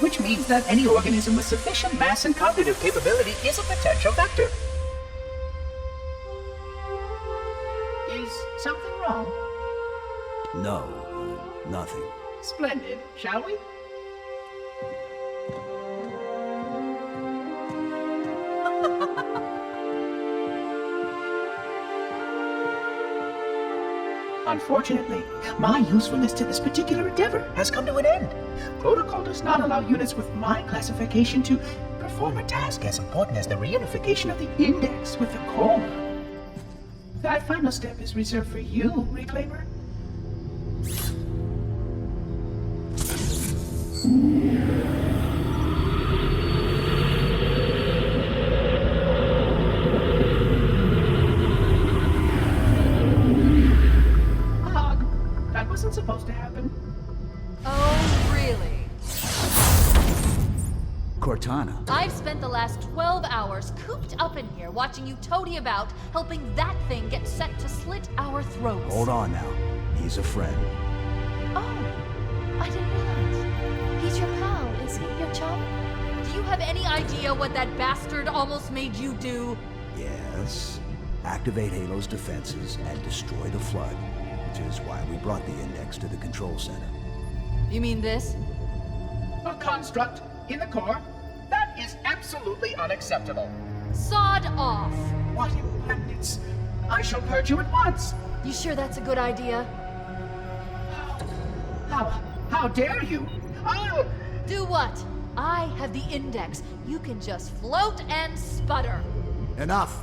which means that any organism with sufficient mass and cognitive capability is a potential vector. Is something wrong? No, nothing. Splendid, shall we? Unfortunately, my usefulness to this particular endeavor has come to an end. Protocol does not allow units with my classification to perform a task as important as the reunification of the index with the core. That final step is reserved for you, Reclaimer. That wasn't supposed to happen. Oh, really? Cortana. I've spent the last 12 hours cooped up in here watching you toady about, helping that thing get set to slit our throats. Hold on now. He's a friend. Oh, I didn't realize. He's your pal, is he? Your chum? Do you have any idea what that bastard almost made you do? Yes. Activate Halo's defenses and destroy the Flood, which is why we brought the index to the control center. You mean this? A construct in the core? That is absolutely unacceptable. Sod off! What impertinence! I shall purge you at once! You sure that's a good idea? How dare you? I'll... Do what? I have the index. You can just float and sputter. Enough!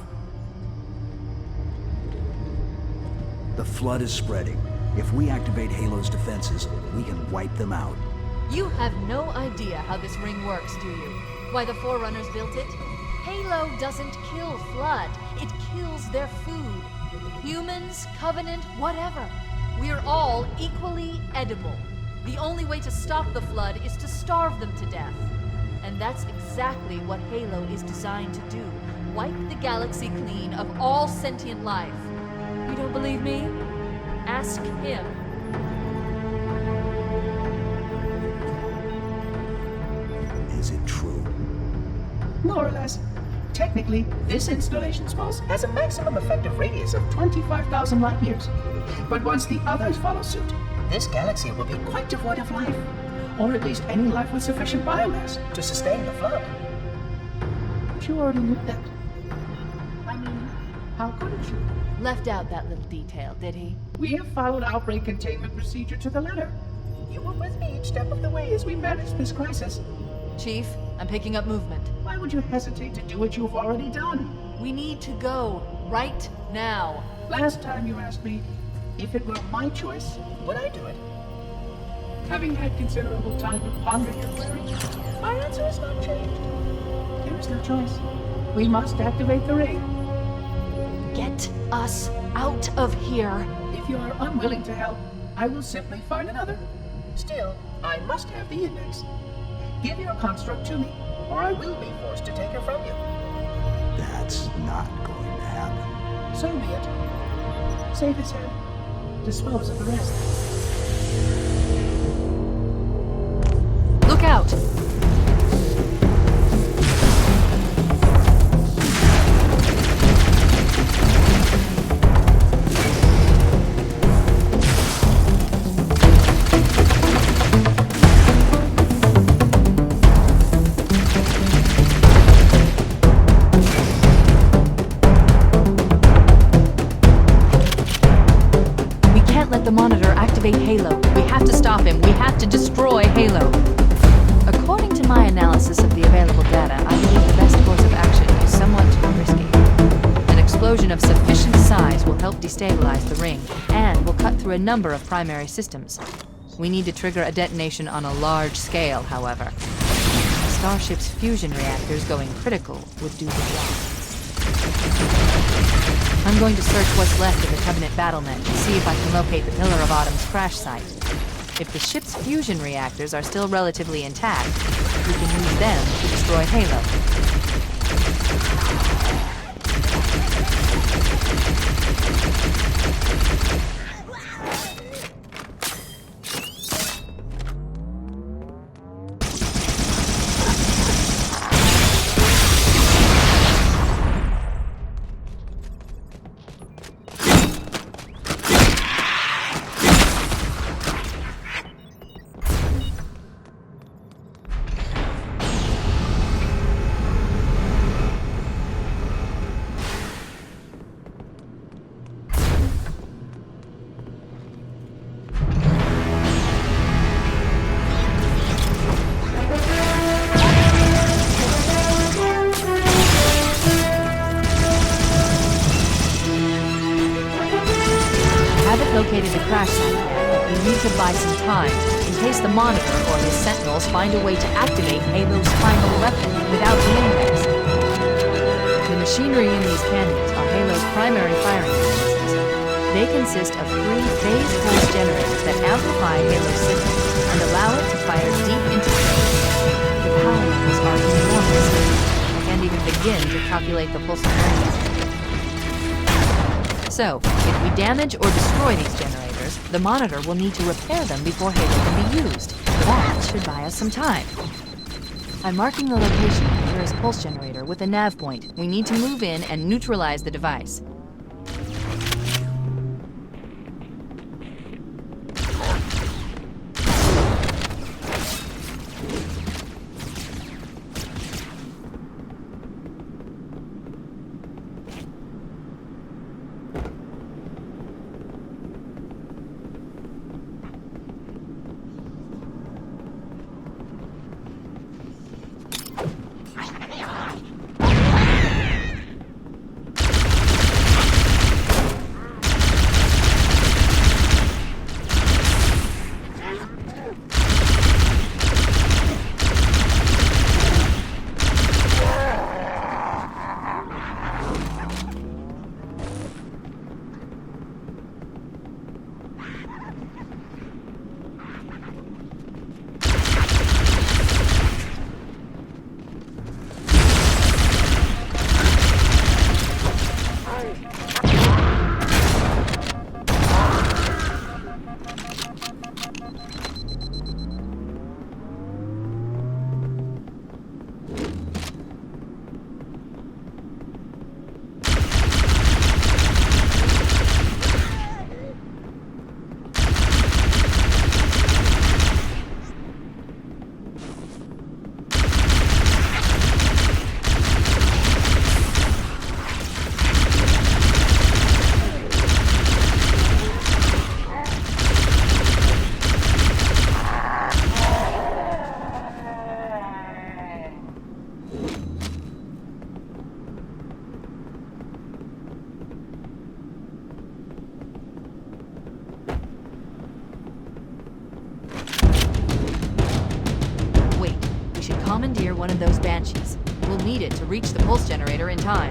The Flood is spreading. If we activate Halo's defenses, we can wipe them out. You have no idea how this ring works, do you? Why the Forerunners built it? Halo doesn't kill Flood. It kills their food. Humans, Covenant, whatever. We're all equally edible. The only way to stop the Flood is to starve them to death. And that's exactly what Halo is designed to do. Wipe the galaxy clean of all sentient life. You don't believe me? Ask him. Is it true? More or less. Technically, this installation's pulse has a maximum effective radius of 25,000 light years. But once the others follow suit, this galaxy will be quite devoid of life. Or at least any life with sufficient biomass to sustain the Flood. But you already knew that. I mean, how couldn't you? Left out that little detail, did he? We have followed outbreak containment procedure to the letter. You were with me each step of the way as we managed this crisis. Chief, I'm picking up movement. Why would you hesitate to do what you've already done? We need to go right now. Last time you asked me if it were my choice, would I do it? Having had considerable time to ponder your query, my answer has not changed. There is no choice. We must activate the ring. Get us out of here. If you are unwilling to help, I will simply find another. Still, I must have the index. Give your construct to me, or I will be forced to take her from you. That's not going to happen. So be it. Save his head. Dispose of the rest. Look out! Let the monitor activate Halo. We have to stop him. We have to destroy Halo. According to my analysis of the available data, I believe the best course of action is somewhat risky. An explosion of sufficient size will help destabilize the ring, and will cut through a number of primary systems. We need to trigger a detonation on a large scale, however. Starship's fusion reactors going critical would do the job. I'm going to search what's left of the Covenant battlement to see if I can locate the Pillar of Autumn's crash site. If the ship's fusion reactors are still relatively intact, we can use them to destroy Halo. Satman, you need to buy some time, in case the Monitor or his Sentinels find a way to activate Halo's final weapon without the index. The machinery in these cannons are Halo's primary firing mechanisms. They consist of 3 phase pulse generators that amplify Halo's signal and allow it to fire deep into space. The power levels are enormous. I can't even begin to calculate the pulse energy. So, if we damage or destroy these generators, the Monitor will need to repair them before Halo can be used. That should buy us some time. I'm marking the location of the nearest pulse generator with a nav point. We need to move in and neutralize the device. Commandeer one of those Banshees. We'll need it to reach the pulse generator in time.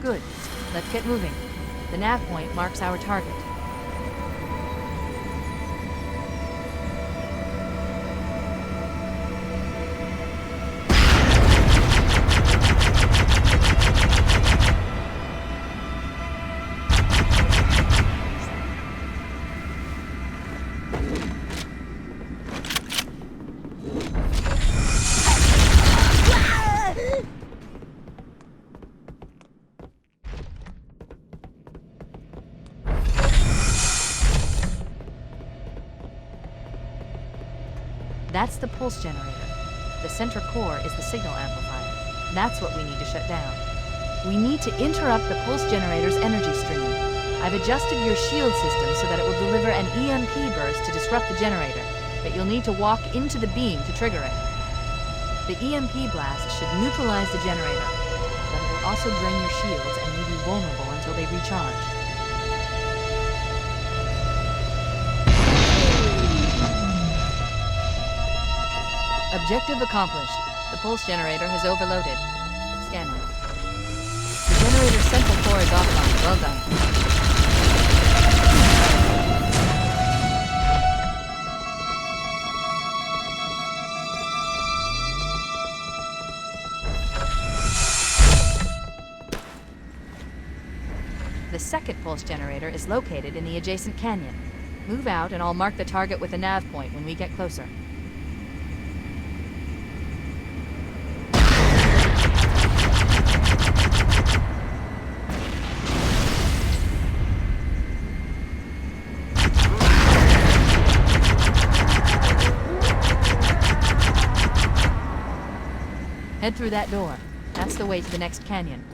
Good. Let's get moving. The nav point marks our target. That's the pulse generator. The center core is the signal amplifier. That's what we need to shut down. We need to interrupt the pulse generator's energy stream. I've adjusted your shield system so that it will deliver an EMP burst to disrupt the generator, but you'll need to walk into the beam to trigger it. The EMP blast should neutralize the generator, but it will also drain your shields and leave you vulnerable until they recharge. Objective accomplished. The pulse generator has overloaded. Scanning. The generator's central core is offline. Well done. The second pulse generator is located in the adjacent canyon. Move out and I'll mark the target with a nav point when we get closer. Head through that door. That's the way to the next canyon.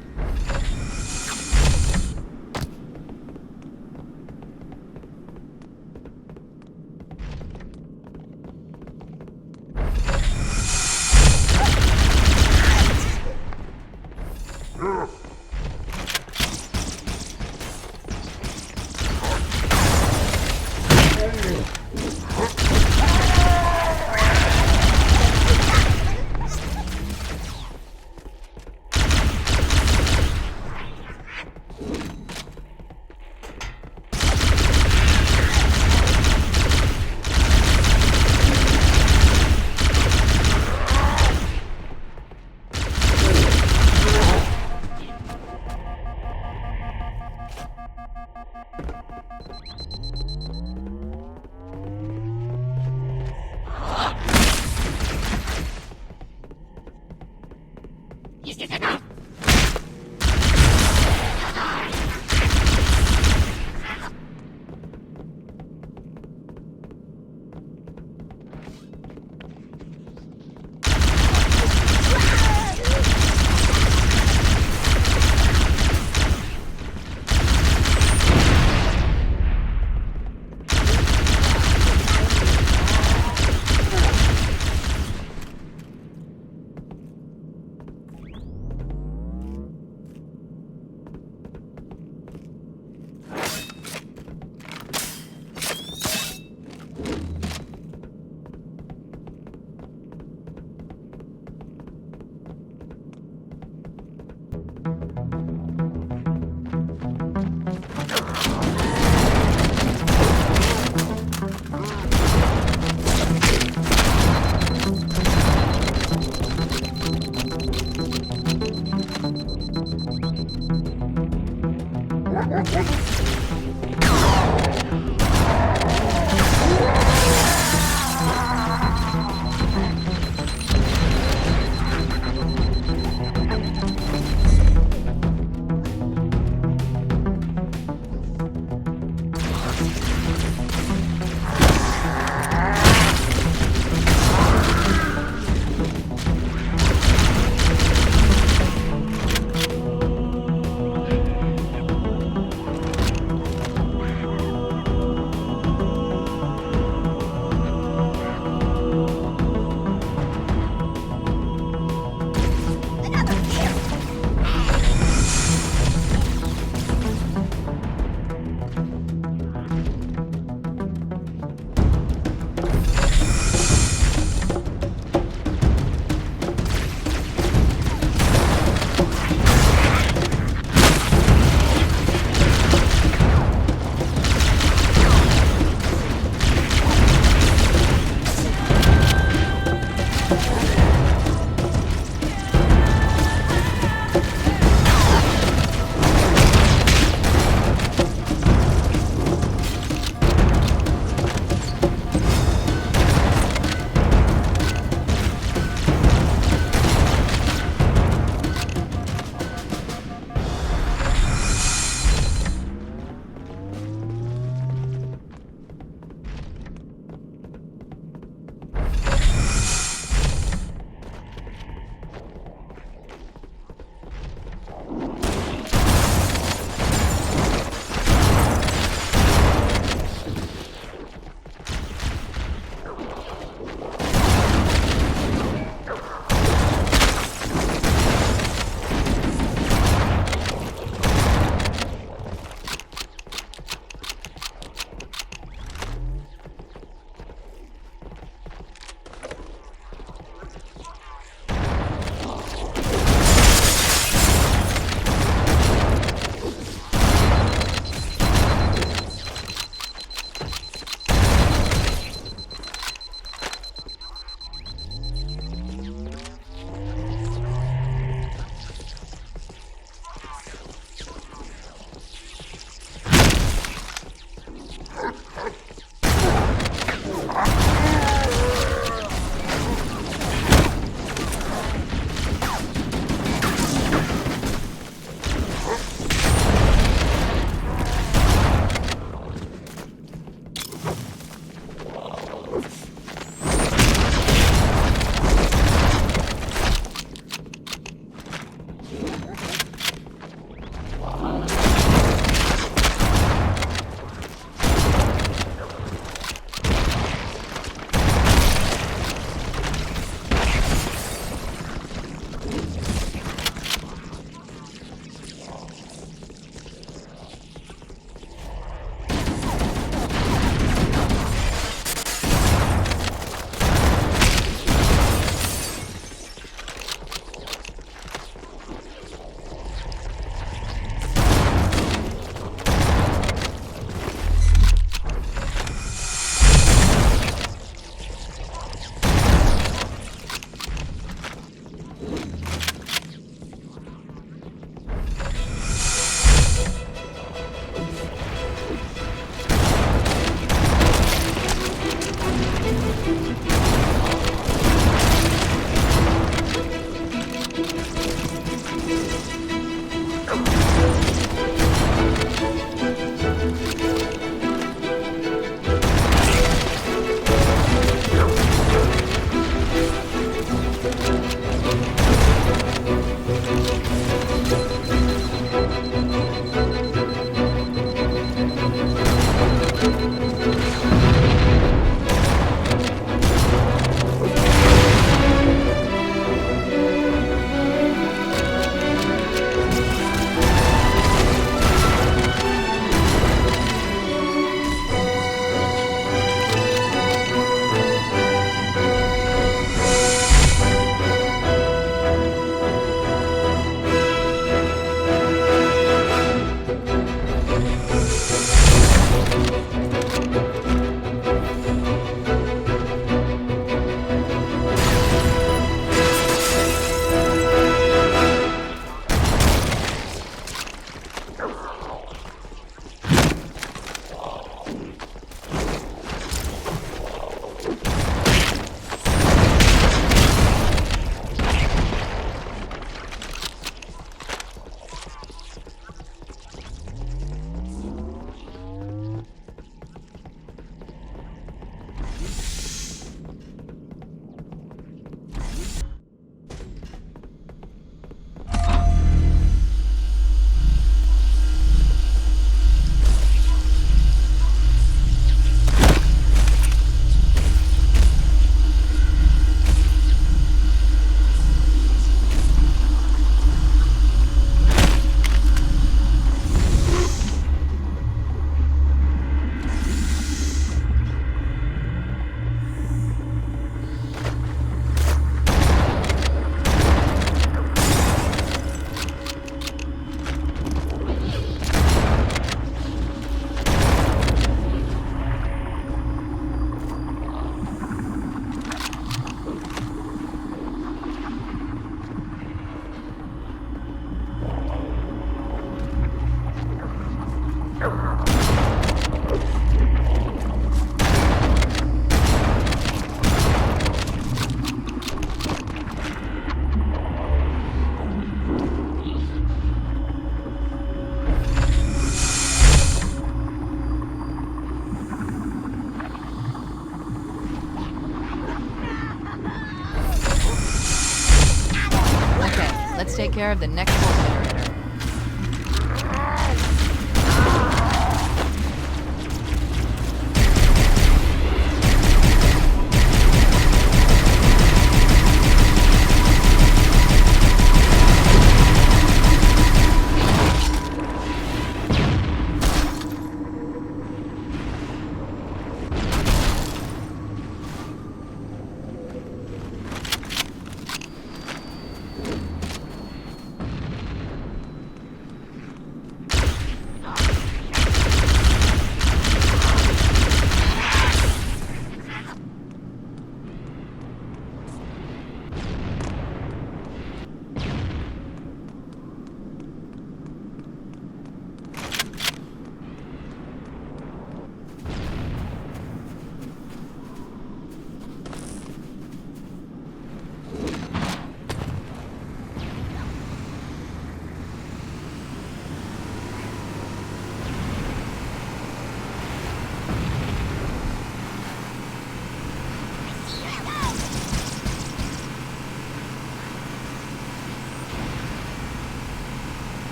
Let's take care of the next pulse generator.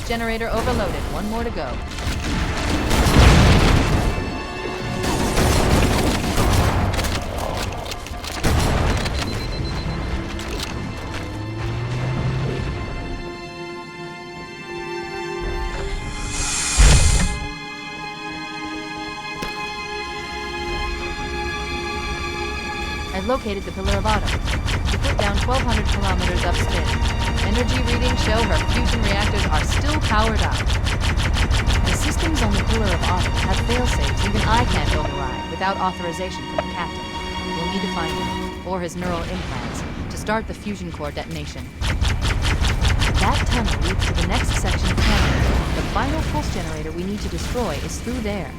generator overloaded. One more to go. I've located the Pillar of Autumn. She put down 1,200 kilometers upspin. Energy readings show her fusion reactors are still powered up. The systems on the Pillar of Autumn have failsafes even I can't override without authorization from the captain. We'll need to find him, or his neural implants, to start the fusion core detonation. That tunnel leads to the next section of cannon. The final pulse generator we need to destroy is through there.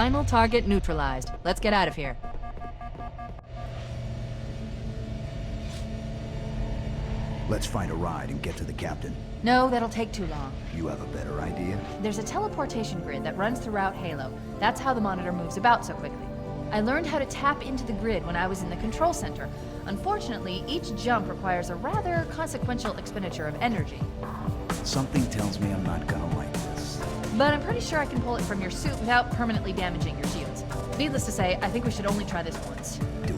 Final target neutralized. Let's get out of here. Let's find a ride and get to the captain. No, that'll take too long. You have a better idea? There's a teleportation grid that runs throughout Halo. That's how the monitor moves about so quickly. I learned how to tap into the grid when I was in the control center. Unfortunately, each jump requires a rather consequential expenditure of energy. Something tells me I'm not gonna like this. But I'm pretty sure I can pull it from your suit without permanently damaging your shields. Needless to say, I think we should only try this once. Do